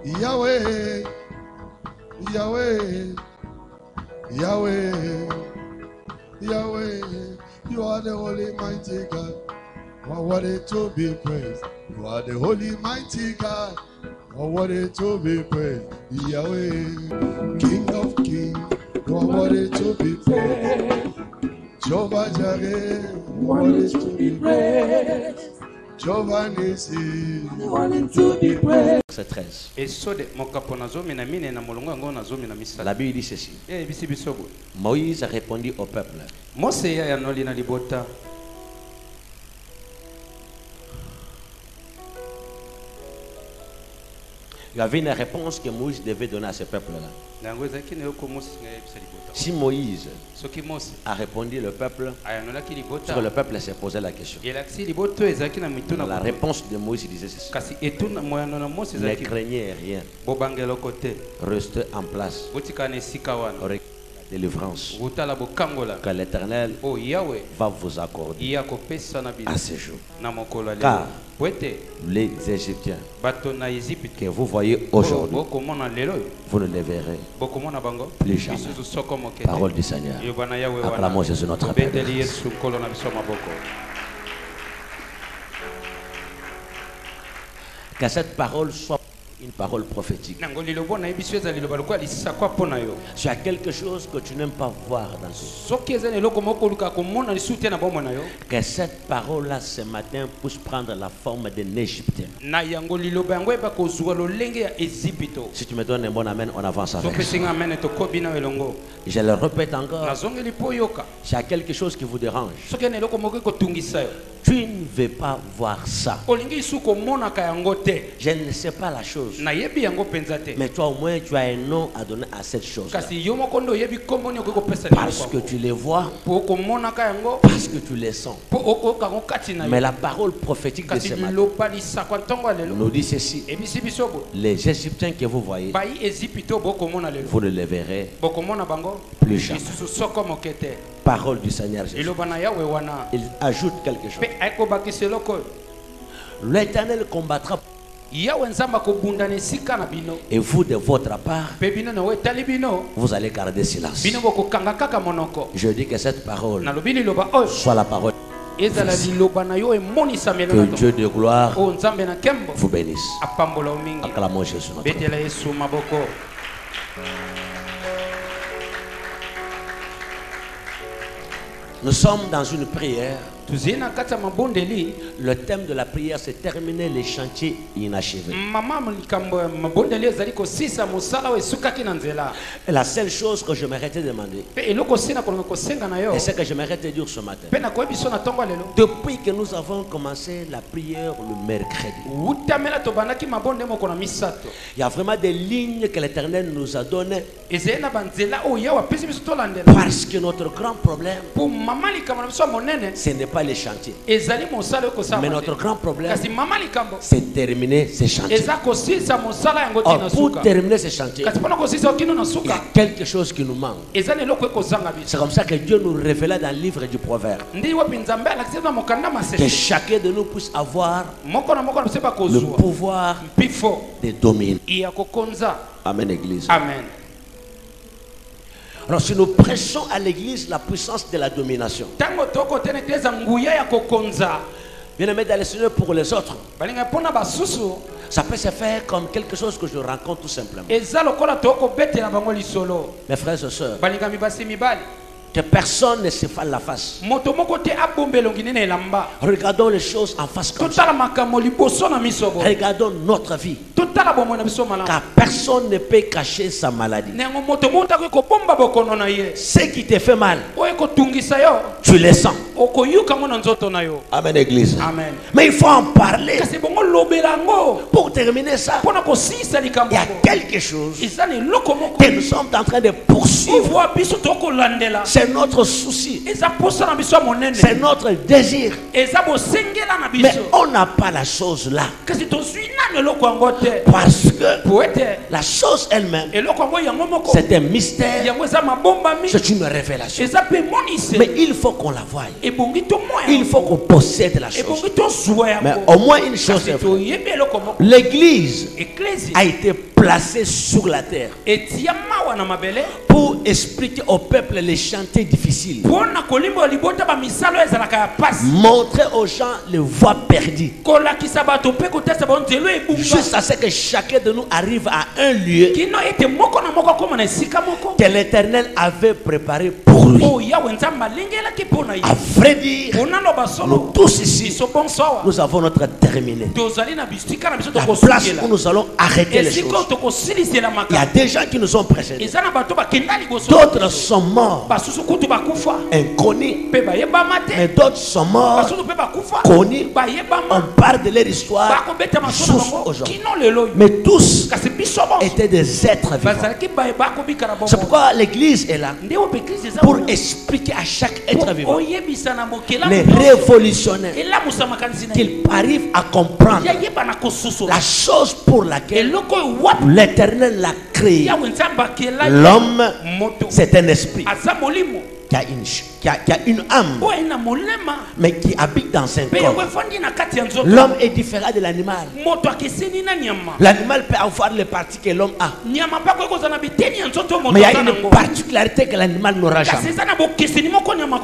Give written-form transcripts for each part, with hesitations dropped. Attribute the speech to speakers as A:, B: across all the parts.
A: Yahweh, Yahweh, Yahweh, Yahweh, you are the holy mighty God. You are worthy to be praised. You are the holy mighty God. You are worthy to be praised. Yahweh, King of kings, you are worthy to be praised. Jehovah Jireh, you are worthy to be praised. Jehovah Nissi, you are worthy to be praised.
B: Verset 13.
C: La Bible dit ceci. Moïse répondit au peuple. Il y avait une réponse que Moïse devait donner à ce peuple-là. Si Moïse a répondu le peuple, sur le peuple s'est posé la question. La réponse de Moïse disait ceci. Ne craignez rien. Restez en place. Regardez la délivrance que l'Éternel va vous accorder à ce jour. Car les Égyptiens que vous voyez aujourd'hui, vous ne les verrez plus jamais. Parole du Seigneur. Acclamons Jésus notre Père. Que cette parole soit une parole prophétique. Tu as quelque chose que tu n'aimes pas voir dans ce monde. Que cette parole-là ce matin puisse prendre la forme d'un Égyptien. Si tu me donnes un bon amen, on avance avec ça. Je le répète encore. Tu as quelque chose qui vous dérange. Tu ne veux pas voir ça. Je ne sais pas la chose. Mais toi au moins tu as un nom à donner à cette chose. Parce que tu les vois. Parce que tu les sens. Mais la parole prophétique de ce matin nous dit ceci. Les Égyptiens que vous voyez, vous ne les verrez plus jamais. Parole du Seigneur Jésus. Il ajoute quelque chose. L'Éternel combattra. Et vous de votre part, vous allez garder silence. Je dis que cette parole soit la parole. Que Dieu de gloire vous bénisse. Acclamons Jésus notre Père. Nous sommes dans une prière. Le thème de la prière, c'est terminer les chantiers inachevés. Et la seule chose que j'aimerais te demander, et ce que j'aimerais te dire ce matin, depuis que nous avons commencé la prière le mercredi, il y a vraiment des lignes que l'Éternel nous a données. Parce que notre grand problème, ce n'est pas les chantiers. Mais notre grand problème, c'est terminer ces chantiers. Or, pour terminer ces chantiers, il y a quelque chose qui nous manque. C'est comme ça que Dieu nous révélait dans le livre du Proverbe. Que chacun de nous puisse avoir le pouvoir de dominer. Amen, Église.
D: Amen.
C: Alors si nous prêchons à l'église la puissance de la domination, bien aimé dans le Seigneur, pour les autres, ça peut se faire comme quelque chose que je rencontre tout simplement. Mes frères et sœurs, que personne ne se fasse la face. Regardons les choses en face comme ça. Regardons notre vie. Car personne ne peut cacher sa maladie. Ce qui te fait mal, tu le sens. Amen, Église.
D: Amen.
C: Mais il faut en parler. Pour terminer ça, il y a quelque chose que nous sommes en train de poursuivre. C'est notre souci. C'est notre désir. Mais on n'a pas la chose là. Parce que La chose elle-même, c'est un mystère, c'est une révélation. Mais il faut qu'on la voie. Il faut qu'on possède la chose. Mais au moins une chose est vraie. L'église a été placée sur la terre pour expliquer au peuple les chantiers difficiles, montrer aux gens les voies perdues, jusqu'à ce que chacun de nous arrive à un lieu que l'Éternel avait préparé pour lui. À vrai dire, nous tous ici, nous avons notre terminé, la place où nous allons arrêter les choses. Il y a des gens qui nous ont précédés, d'autres sont morts inconnus, mais d'autres sont morts connus. On parle de leur histoire aujourd'hui, mais tous étaient des êtres vivants. C'est pourquoi l'église est là pour expliquer à chaque être vivant, les révolutionnaires, qu'ils arrivent à comprendre la chose pour laquelle l'Éternel l'a créé. L'homme, c'est un esprit qui a une âme, mais qui habite dans un corps. L'homme est différent de l'animal. L'animal peut avoir les parties que l'homme a, mais il y a une particularité que l'animal n'aura jamais.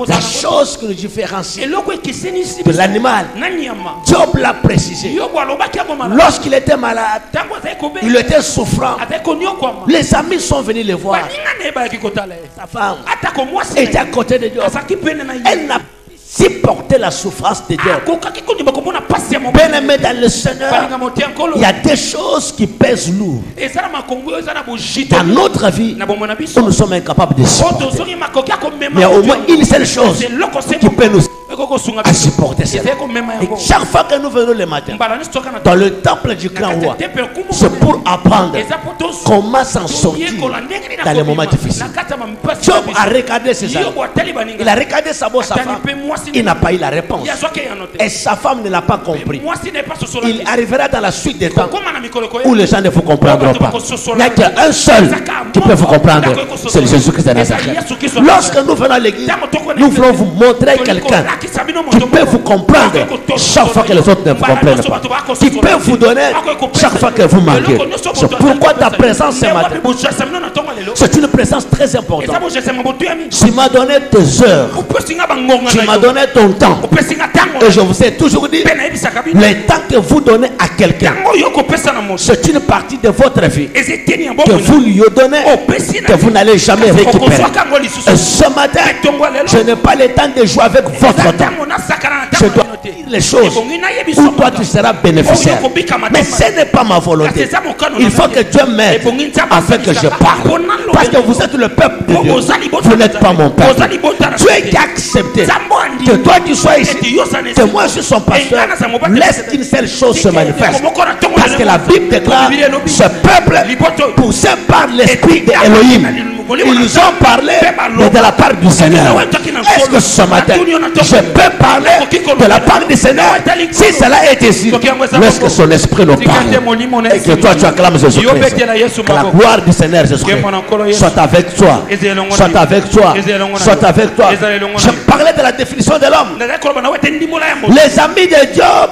C: La chose qui nous différencie de l'animal, Job l'a précisé. Lorsqu'il était malade, il était souffrant, les amis sont venus le voir. Sa femme était à côté de Dieu. Elle n'a supporté la souffrance de Dieu. Bien-aimé dans le Seigneur, il y a des choses qui pèsent lourd dans notre vie où nous sommes incapables de supporter. Mais il y a au moins une seule chose qui peut nous à supporter cela. Et chaque fois que nous venons le matin dans le temple du grand roi, c'est pour apprendre comment s'en sortir dans les moments difficiles. Job a regardé ses amis, il a regardé sa femme, il n'a pas eu la réponse, et sa femme ne l'a pas compris. Il arrivera dans la suite des temps où les gens ne vous comprendront pas. Il n'y a qu'un seul qui peut vous comprendre, c'est Jésus-Christ de Nazareth. Lorsque nous venons à l'église, nous voulons vous montrer quelqu'un qui peut vous comprendre chaque fois que les autres ne vous comprennent pas, qui peut vous donner chaque fois que vous manquez. C'est pourquoi ta présence ce matin, c'est une présence très importante. Tu m'as donné tes heures, tu m'as donné ton temps, et je vous ai toujours dit, le temps que vous donnez à quelqu'un, c'est une partie de votre vie que vous lui donnez, que vous n'allez jamais récupérer. Et ce matin, je n'ai pas le temps de jouer avec votre temps. Je dois dire les choses où toi tu seras bénéficiaire. Mais ce n'est pas ma volonté. Il faut que Dieu m'aide afin que je parle. Parce que vous êtes le peuple de Dieu. Vous n'êtes pas mon peuple. Dieu qui a accepté que toi tu sois ici, que moi je sois son pasteur. Laisse qu'une seule chose se manifeste. Parce que la Bible déclare, ce peuple poussé par l'esprit d'Élohim, ils nous ont parlé, mais de la part du Seigneur. Est-ce que ce matin, je peux parler de la part du Seigneur? Si cela est ici, lorsque son esprit nous parle, et que toi tu acclames Jésus-Christ, que la gloire du Seigneur Jésus-Christ soit avec toi, soit avec toi, soit avec toi. Je parlais de la définition de l'homme. Les amis de Job,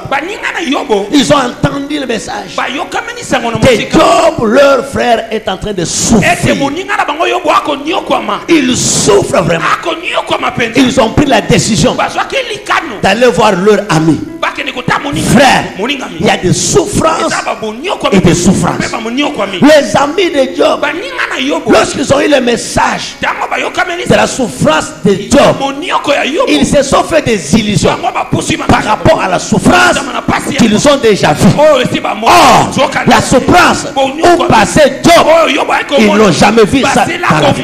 C: ils ont entendu le message que Job, leur frère, est en train de souffrir. Ils souffrent vraiment. Ils ont pris la décision d'aller voir leur ami. Frère, il y a des souffrances et des souffrances. Les amis de Job, lorsqu'ils ont eu le message de la souffrance de Job, ils se sont fait des illusions par rapport à la souffrance qu'ils ont déjà vue. Or, la souffrance où passait Job, ils n'ont jamais vu ça dans la vie.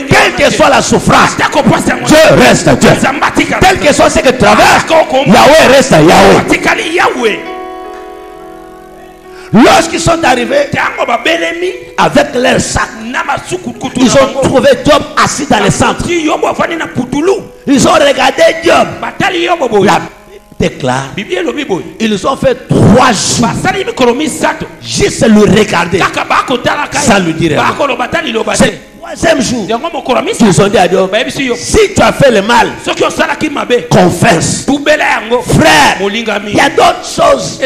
C: Quelle que soit la souffrance, Dieu reste Dieu. Quel que soit ce que traverse, Yahweh reste Yahweh. Lorsqu'ils sont arrivés avec leur sac, ils ont trouvé Job assis dans le centre. Ils ont regardé Job. La
A: déclare, ils ont fait 3 jours juste le regarder sans lui dire rien. C'est le 3e jour qu'ils ont dit à Dieu, si tu as fait le mal, confesse. Frère, il y a d'autres choses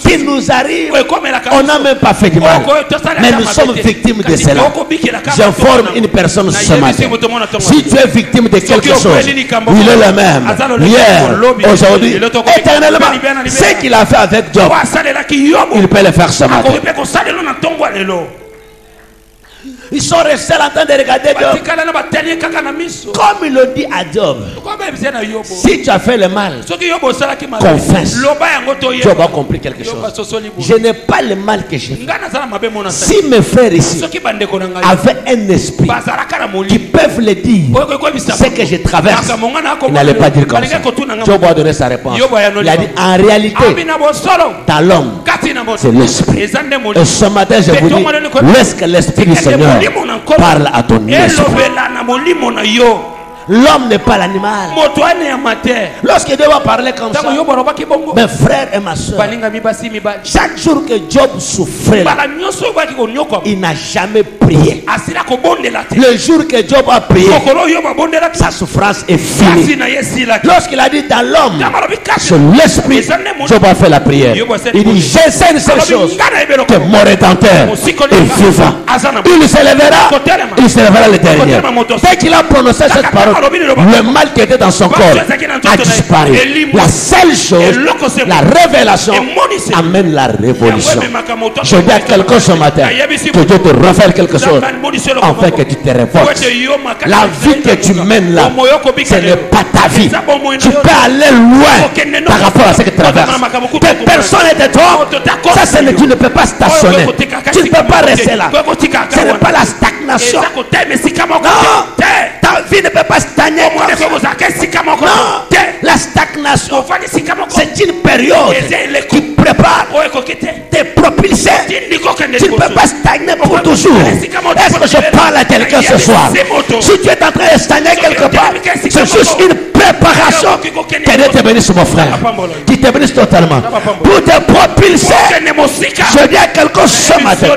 A: qui nous arrivent, on n'a même pas fait du mal, mais nous sommes victimes de cela. J'informe une personne ce matin, si tu es victime de quelque chose, il est le même hier, aujourd'hui, éternellement. Ce qu'il a fait avec Job, il peut le faire ce matin. Ils sont restés en train de regarder Job. Comme il le dit à Job, si tu as fait le mal, confesse. Job a compris quelque chose. Je n'ai pas le mal que j'ai fait. Si mes frères ici avaient un esprit qui peuvent le dire, ce que je traverse, il n'allait pas dire comme ça. Job a donné sa réponse. Il a dit, en réalité, dans l'homme, c'est l'esprit. Et ce matin, je vous dis, laisse que l'esprit du Seigneur parle à ton esprit. L'homme n'est pas l'animal. Lorsque Dieu va parler comme ça, mes frères et ma soeur, chaque jour que Job souffrait, il n'a jamais prié. Le jour que Job a prié, sa souffrance est finie. Lorsqu'il a dit dans l'homme, c'est l'esprit, Job a fait la prière. Il dit, j'enseigne ces choses, que mon rédempteur est vivant. Il s'élèvera le dernier. Dès qu'il a prononcé cette parole, le mal qui était dans son corps a disparu. La seule chose, la révélation amène la révolution. Je dis à quelqu'un ce matin que Dieu te refait quelque chose afin que tu te révoltes. La vie que tu mènes là, ce n'est pas ta vie. Tu peux aller loin par rapport à ce que tu traverses. Que personne n'est de toi, ça tu ne peux pas stationner. Tu ne peux pas rester là. Ce n'est pas la stagnation. Non, ta vie ne peut pas stagner. Non, la stagnation, c'est une période qui prépare tes propulser. Tu ne peux pas stagner pour toujours. Est-ce que je parle à quelqu'un ce soir? Si tu es en train de stagner quelque part, c'est juste une préparation. Que Dieu te bénisse, mon frère. Qui te bénisse totalement. Pour te propulser, je dis à quelqu'un ce matin,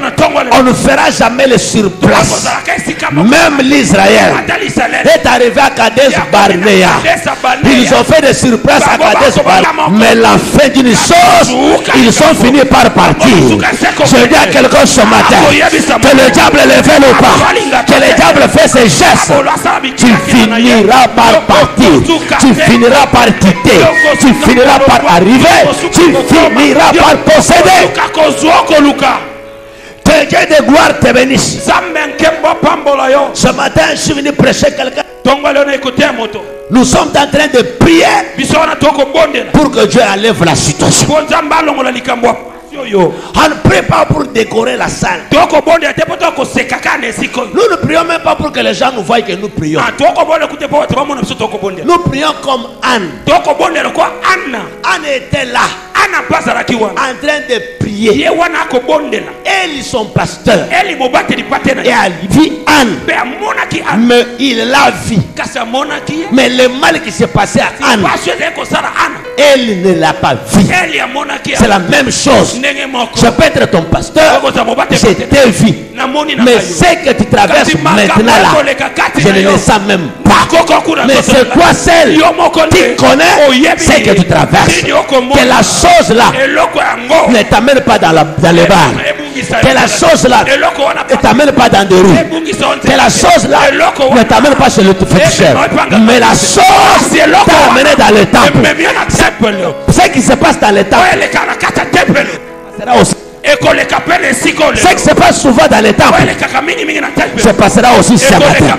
A: on ne fera jamais le surplace. Même l'Israël est arrivé à Kadesh Barnea. Ils ont fait des surplaces à Kadesh Barnea. Mais la fin d'une chose, ils sont finis par partir. Je dis à quelqu'un ce matin, que le diable le veuille ou pas, que le diable fait ses gestes, tu finiras par partir. Tu finiras par quitter. Tu finiras par arriver. Tu finiras par posséder. Que Dieu de gloire te bénisse. Ce matin, je suis venu prêcher quelqu'un. Nous sommes en train de prier pour que Dieu enlève la situation. On ne prie pas pour décorer la salle. Nous ne prions même pas pour que les gens nous voient que nous prions. Nous prions comme Anne. Anne était là en train de prier. Elle, son pasteur, et elle vit Anne, mais il l'a vu. Mais le mal qui s'est passé à Anne, elle ne l'a pas vu. C'est la même chose. Je peux être ton pasteur, je t'ai vu, mais ce que tu traverses maintenant là, je ne le sens même pas. Mais c'est toi seul qui connais ce que tu traverses. Que la chose là ne t'amène pas dans le bar. Que la chose là ne t'amène pas dans des rues. Que la chose là ne t'amène pas chez le féticheur. Mais la chose t'a amené dans le temple. Ce qui se passe dans le temple sera aussi. Ce qui se passe souvent dans les temples se passera aussi ce matin.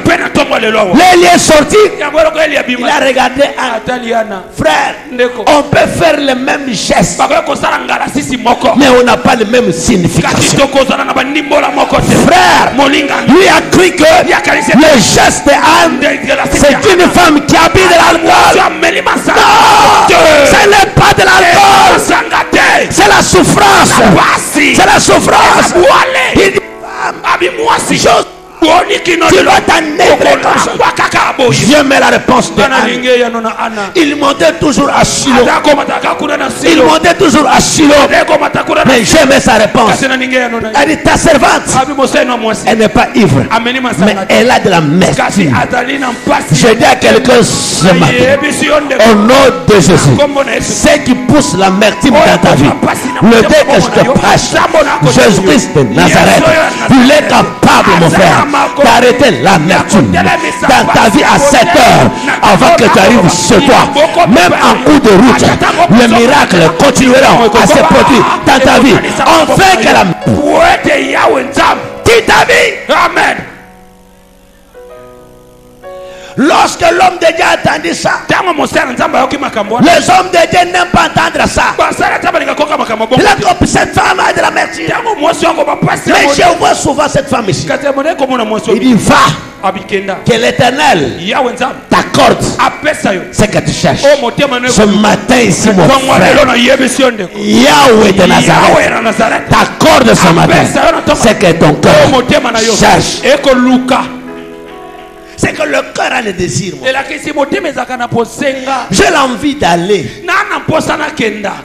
A: L'élie est sorti. Il a regardé un frère. On peut faire le même geste, mais on n'a pas le même signification. Frère, lui a cru que le geste de Anne, c'est une femme qui habite de l'alcool. Non, ce n'est pas de l'alcool. C'est la souffrance. C'est la souffrance. Il dit, Tu dois t'enivrer comme ça. Je mets la réponse de Anne. Il montait toujours à Shiloh. Il montait toujours à Shiloh. Mais je mets sa réponse. Elle dit, ta servante, elle n'est pas ivre, mais elle a de la merveille. Je dis à quelqu'un ce matin, au nom de Jésus, ce qui pousse l'amertume dans ta vie, le dé que je te prêche, Jésus-Christ de Nazareth, il est capable, mon frère, d'arrêter l'amertume dans ta vie à 7 heures avant que tu arrives chez toi. Même en cours de route, les miracles continueront à se produire dans ta vie. Enfin que la ta vie. Amen. Lorsque l'homme de Dieu a entendu ça, les hommes de Dieu n'aiment pas entendre ça. Il a compris, cette femme a de la merveille. Mais je vois souvent cette femme ici. Il dit, va, que l'Éternel t'accorde ce que tu cherches. Ce matin ici, mon frère, Yahweh de Nazareth t'accorde ce matin ce que ton cœur cherche. C'est que le cœur a le désir. J'ai l'envie d'aller.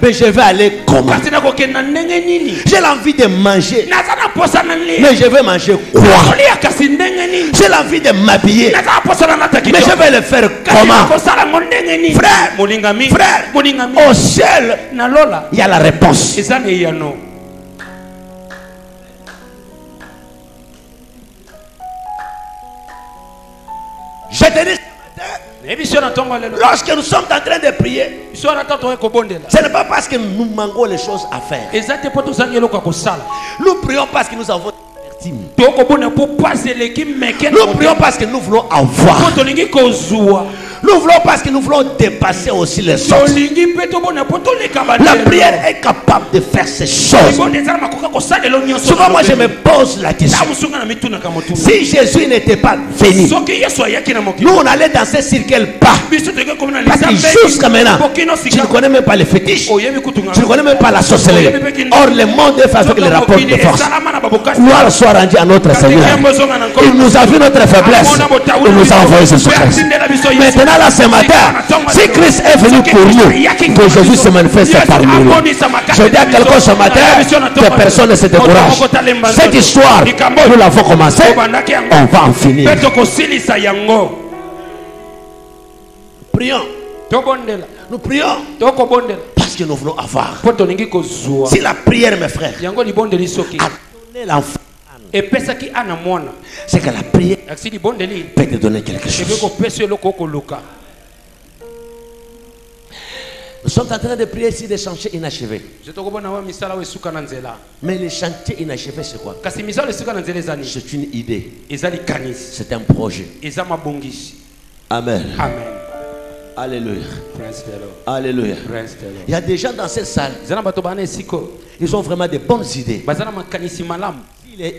A: Mais je vais aller comment? J'ai l'envie de manger. Mais je vais manger quoi? J'ai l'envie de m'habiller. Mais je vais le faire comment? Frère, au ciel, il y a la réponse. Je te dis ce matin, lorsque nous sommes en train de prier, ce n'est pas parce que nous manquons les choses à faire. Nous prions parce que nous avons nous prions parce que nous voulons avoir. Nous voulons parce que nous voulons dépasser aussi les autres. La prière est capable de faire ces choses. Souvent moi je me pose la question, si Jésus n'était pas venu, nous on allait danser sur quel pas? Parce que jusqu'à maintenant, tu ne connais même pas les fétiches, tu ne connais même pas la sorcellerie. Or le monde est fait avec les rapports de force. Gloire soit rendue à notre Seigneur. Il nous a vu notre faiblesse, il nous a envoyé ce Christ. Maintenant là ce matin, si Christ est venu pour nous, que Jésus se manifeste parmi nous. Je dis à quelqu'un ce matin que personne ne se décourage. Cette histoire, nous l'avons commencé, on va en finir. Prions. Nous prions parce que nous voulons avoir. Si la prière, mes frères, a donné l'enfant, c'est que la prière peut te donner quelque chose. Nous sommes en train de prier ici des chantiers inachevés. Mais les chantiers inachevés, c'est quoi? C'est une idée. C'est un projet. Amen. Amen. Alléluia. Alléluia. Il y a des gens dans cette salle, ils ont vraiment de bonnes idées.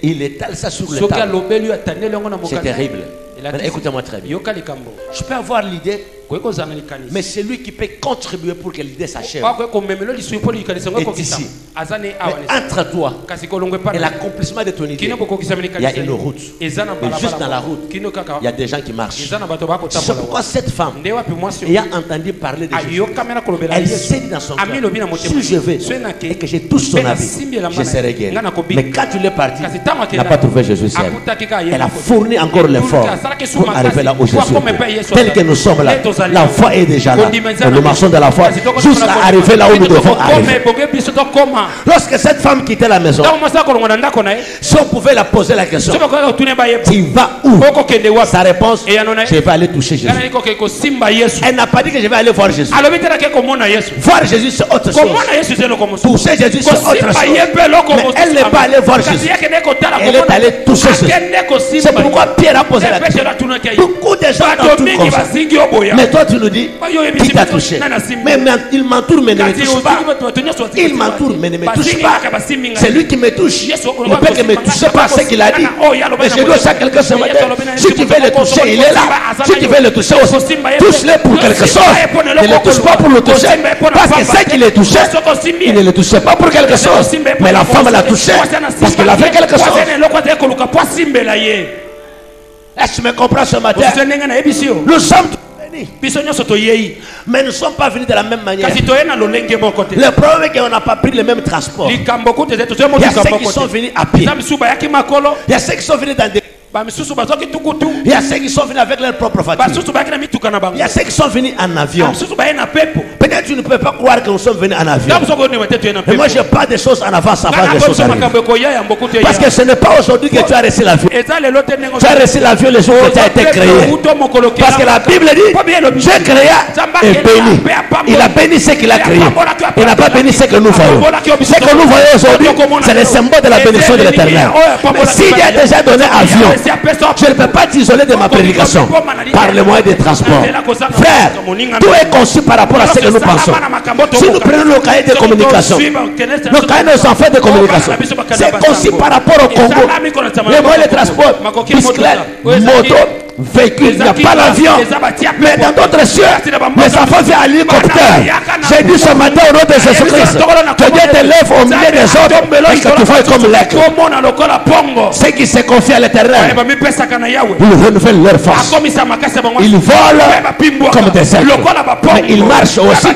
A: Il étale ça sur le table. C'est terrible. Écoutez-moi très bien. Je peux avoir l'idée, mais c'est lui qui peut contribuer pour que l'idée s'achève. Et ici, entre toi et l'accomplissement de ton idée, il y a une route. Et juste dans la route, il y a des gens qui marchent. C'est pourquoi cette femme, ayant entendu parler de Jésus, elle s'est dit dans son cœur, si je vais et que j'ai tout son avis, je serai guéri. Mais quand tu l'es parti, elle n'a pas trouvé Jésus seul. Elle a fourni encore l'effort pour arriver là où Jésus est. Tel que nous sommes là, la foi est déjà là. Nous marchons de la foi jusqu'à arriver là où nous devons arriver. Lorsque cette femme quittait la maison, si on pouvait la poser la question, tu vas où? Sa réponse, je vais aller toucher Jésus. Elle n'a pas dit que je vais aller voir Jésus. Voir Jésus c'est autre chose. Toucher Jésus c'est autre chose. Mais elle n'est pas allée voir Jésus. Elle est allée toucher Jésus. C'est pourquoi Pierre a posé la question. Beaucoup de gens t'entourent comme ça. Mais toi tu nous dis, qui t'a touché? Mais il m'entoure mais ne me touche pas. Il m'entoure mais ne me touche pas. C'est lui qui me touche. Il ne peut que me toucher par ce qu'il a dit. Mais je dois à quelqu'un ce matin. Si tu veux le toucher, il est là. Si tu veux le toucher aussi, touche-le pour quelque chose. Ne le touche pas pour le toucher. Parce que ce qu'il est touché, il ne le touchait pas pour quelque chose. Mais la femme l'a touché parce qu'elle avait quelque chose. Est-ce que tu me comprends ce matin? Nous sommes bénis. Mais nous ne sommes pas venus de la même manière. Le problème est qu'on n'a pas pris le même transport. Il y a ceux qui sont venus à pied. Il y a ceux qui sont venus dans des... Il y a ceux qui sont venus avec leur propre voiture. Il y a ceux qui sont venus en avion. Peut-être tu ne peux pas croire que nous sommes venus en avion. Mais moi je parle des choses en avance avant que les choses arrivent. Parce que ce n'est pas aujourd'hui que tu as reçu l'avion. Tu as reçu l'avion le jour où tu as été créé. Parce que la Bible dit, Dieu créa et béni. Il a béni ce qu'il a créé. Il n'a pas béni ce que nous voyons. Ce que nous voyons aujourd'hui, c'est le symbole de la bénédiction de l'Éternel. Mais s'il y a déjà donné avion, je ne peux pas t'isoler de ma prédication par le moyen de transport. Frère, tout est conçu par rapport à ce que nous pensons. Si nous prenons nos cahiers de communication, nos cahiers de nos enfants de communication, c'est conçu par rapport au Congo. Les moyens de transport, bicyclette, moto, véhicule, il n'y a pas l'avion. Mais dans d'autres cieux, les enfants viennent à l'hélicoptère. J'ai dit ce matin au nom de Jésus-Christ que Dieu te lève au milieu des autres et que tu vois comme l'aigle. Ceux qui se confient à l'Éternel, ils renouvellent leur force. Ils volent comme des aigles. Mais ils marchent aussi.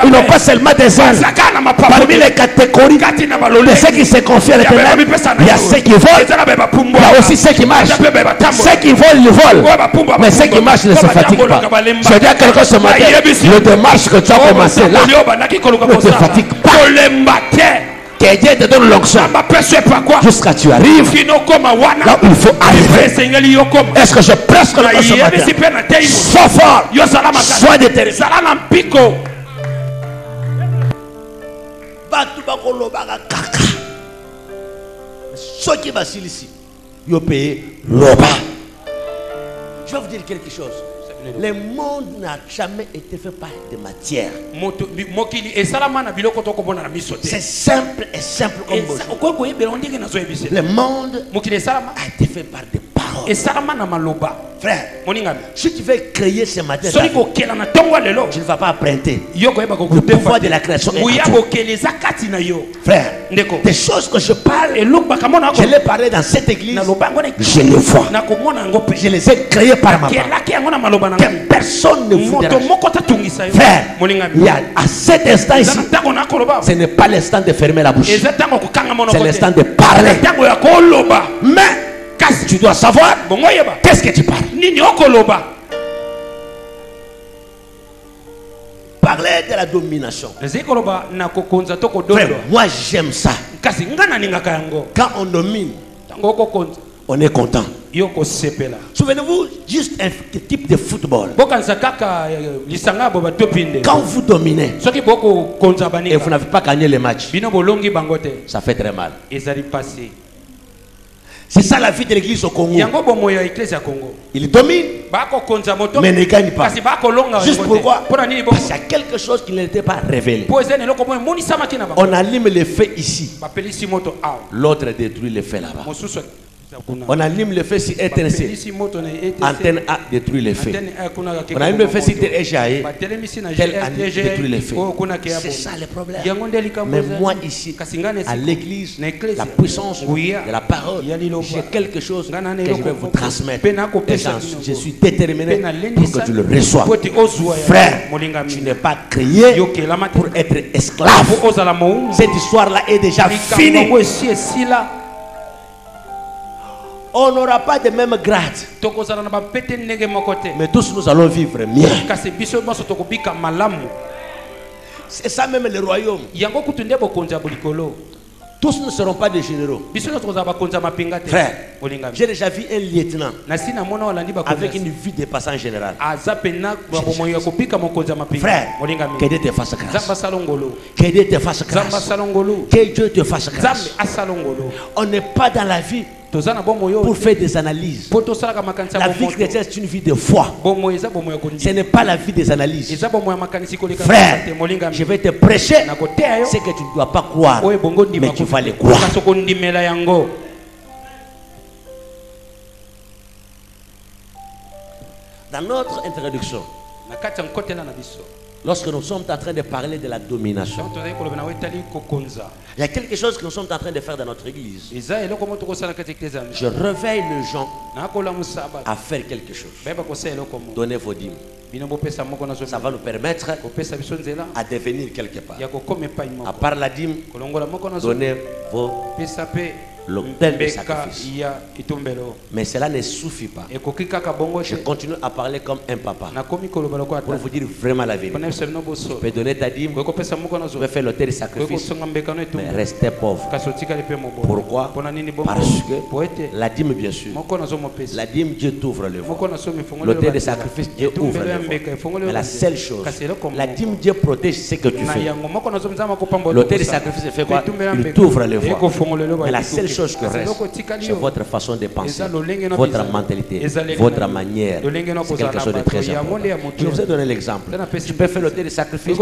A: Ils n'ont pas seulement des ailes. Parmi les catégories de ceux qui se confient à l'Éternel, il y a ceux qui volent. Il y a aussi ceux qui marchent. Ceux qui volent, ils volent. Mais ceux qui marchent ne se fatiguent pas. Je dis à quelqu'un ce matin, le démarche que tu as commencé là ne te fatigue pas. Que Dieu te donne l'onction jusqu'à tu arrives là où il faut arriver. Est-ce que je presse que ce matin? Sois fort, sois déterminé. Ce qui va ici, il paye l'oba. Je vais vous dire quelque chose. Le monde n'a jamais été fait par de matière. C'est simple et simple comme bonjour. Le monde a été fait par des paroles. Frère, si tu veux créer ce matin, tu ne vas pas emprunter le pouvoir de la création. Frère, des choses que je parle, je les parlé dans cette église, je les vois. Je les ai créées par ma parole. Que personne ne vous dérange. Frère, il y a à cet instant ici, ce n'est pas l'instant de fermer la bouche, c'est l'instant de parler. Mais tu dois savoir qu'est-ce que tu parles. Parler de la domination. Frère, moi j'aime ça. Quand on domine, on est content. Souvenez-vous, juste un type de football. Quand vous dominez et vous n'avez pas gagné les matchs, ça fait très mal. C'est ça la vie de l'église au Congo. Il domine, mais ne gagne pas. Juste pourquoi? Parce qu'il y a quelque chose qui n'était pas révélé. On allume le feu ici, l'autre détruit le feu là-bas. On allume le feu sur ETNC. Antenne A détruit le feu. On allume le feu sur TGAE. Tel A détruit le feu. C'est ça le problème. Mais moi ici, à l'église, la puissance de la parole, j'ai quelque chose que je vais vous transmettre. Et je suis déterminé pour que tu le reçoives. Frère, tu n'es pas créé pour être esclave. Cette histoire-là est déjà finie. On n'aura pas de même grade. Mais tous nous allons vivre mieux. C'est ça même le royaume. Tous ne seront pas des généraux. Frère, j'ai déjà vu un lieutenant avec une vie de passant général. Frère, que Dieu te fasse grâce. Que Dieu te fasse grâce. Que Dieu te fasse grâce. On n'est pas dans la vie pour faire des analyses. La vie chrétienne, c'est une vie de foi. Ce n'est pas la vie des analyses. Frère, je vais te prêcher ce que tu ne dois pas croire, mais tu vas le croire. Dans notre introduction,
C: Lorsque nous sommes en train de parler de la domination, il y a quelque chose que nous sommes en train de faire dans notre église. Je réveille les gens à faire quelque chose. Donnez vos dîmes. Ça va nous permettre à devenir quelque part. À part la dîme, donnez vos l'autel de sacrifice. Mais cela ne suffit pas. Je continue à parler comme un papa pour vous dire vraiment la vérité. Tu peux donner ta dîme, tu peux faire l'autel de sacrifice, mais restez pauvre. Pourquoi? Parce que la dîme, bien sûr, la dîme, Dieu t'ouvre le voie. L'autel de sacrifice, Dieu ouvre le voie. Mais la seule chose, la dîme, Dieu protège ce que tu fais. L'autel de sacrifice fait quoi? Il t'ouvre le voie. Mais la seule chose que reste, c'est votre façon de penser, votre mentalité, votre manière. C'est quelque chose de très important. Je vous ai donné l'exemple. Tu peux faire l'autel de sacrifice,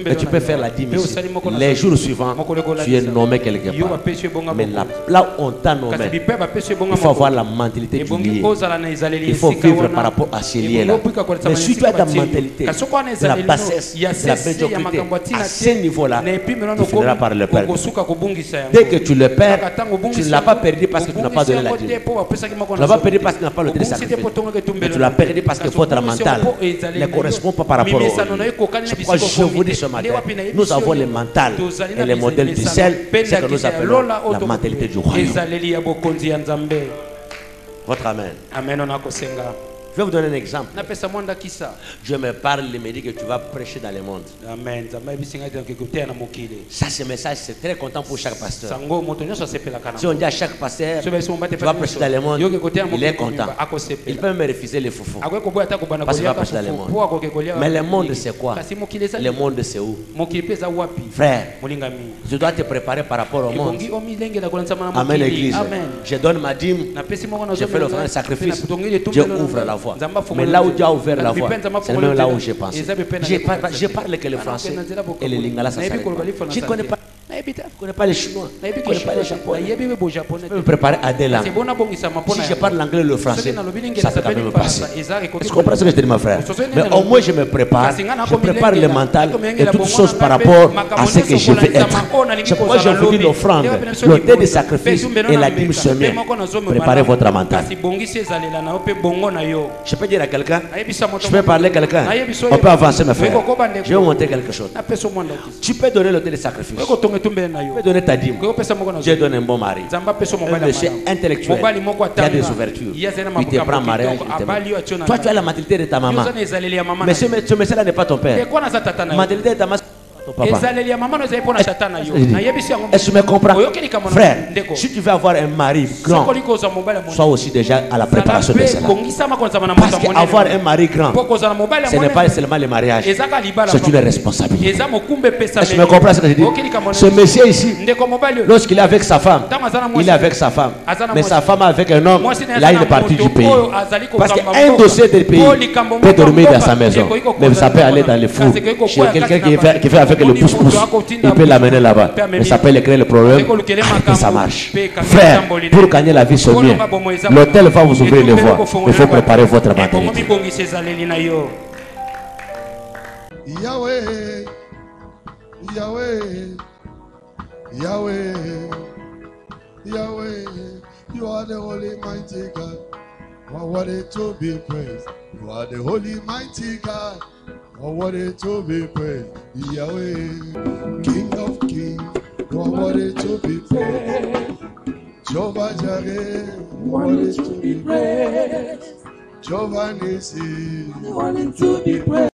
C: mais tu peux faire la dîme ici. Les jours suivants, tu es nommé quelque part. Mais là où on t'a nommé, il faut avoir la mentalité du lié. Il faut vivre par rapport à ce lié-là. Mais si tu as ta mentalité de la bassesse, de la médiocrité, à ce niveau-là, tu finiras par le perdre. Dès que tu le perds, tu ne l'as pas perdu parce que tu n'as pas donné la dîme. Tu ne l'as pas perdu parce que tu n'as pas le de sacrifice. Mais tu l'as perdu parce que votre mental ne correspond pas par rapport au c'est pourquoi je vous dis ce matin, nous avons le mental et le modèle du ciel, c'est que nous appelons la mentalité du royaume. Votre amen. Je vais vous donner un exemple. Je me parle, il me dit que tu vas prêcher dans le monde. Amen. Ça, ce message, c'est très content pour chaque pasteur. Si on dit à chaque pasteur, tu vas prêcher dans le monde, il est content. Il peut me refuser les foufous parce qu'il va prêcher dans le monde. Mais le monde, c'est quoi? Le monde, c'est où? Frère, tu dois te préparer par rapport au monde. Amen, l'église. Je donne ma dîme, je fais l'offrande de sacrifice, Dieu ouvre la voie. Mais là où Dieu a ouvert la voie, c'est même là où j'ai pensé. Je parle que le français et le lingala, ça s'arrête pas. Je ne connais pas. Je ne connais pas les Chinois, je ne connais pas les Japonais. Je peux me préparer à des langues. Si je parle l'anglais et le français, ça peut quand même me passer. Tu comprends ce que je te dis, mon frère? Mais au moins, je me prépare. Je prépare le mental et toutes choses par rapport à ce que je vais être. C'est pourquoi je vous dis l'offrande, l'autel de sacrifice et la dîme semée. Préparez votre mental. Je peux dire à quelqu'un, je peux parler à quelqu'un, on peut avancer, mes frères. Je vais vous montrer quelque chose. Tu peux donner l'autel de sacrifice. Tu peux donner ta dîme. Dieu donne un bon mari. Un monsieur intellectuel qui a des ouvertures. Il te prend en mariage. Toi, tu as la mentalité de ta maman. Mais ce monsieur-là n'est pas ton père. La mentalité de ta maman. Est-ce que tu me comprends? Frère, si tu veux avoir un mari grand, sois aussi déjà à la préparation de cela. Parce qu'avoir un mari grand, ce n'est pas seulement le mariage, c'est une responsabilité. Est-ce que tu me comprends ce que je dis? Ce monsieur ici, lorsqu'il est avec sa femme, il est avec sa femme. Mais sa femme avec un homme, là il est parti du pays. Parce qu'un dossier du pays peut dormir dans sa maison. Mais ça peut aller dans le four chez quelqu'un qui fait avec le pouce-pouce, il peut l'amener là-bas. Mais ça peut créer le problème que ça marche. Frère, pour gagner la vie sur mieux, l'hôtel va vous ouvrir les voies. Il faut préparer votre mentalité.
A: Yahweh, Yahweh, Yahweh, Yahweh, you are the holy mighty God. You are worthy to be praised. You are the holy mighty God. You are worthy to be praised. Yahweh, King of kings. You are worthy to be praised. Jehovah Jireh, you are worthy to be praised. Jehovah Nissi, you are worthy to be praised.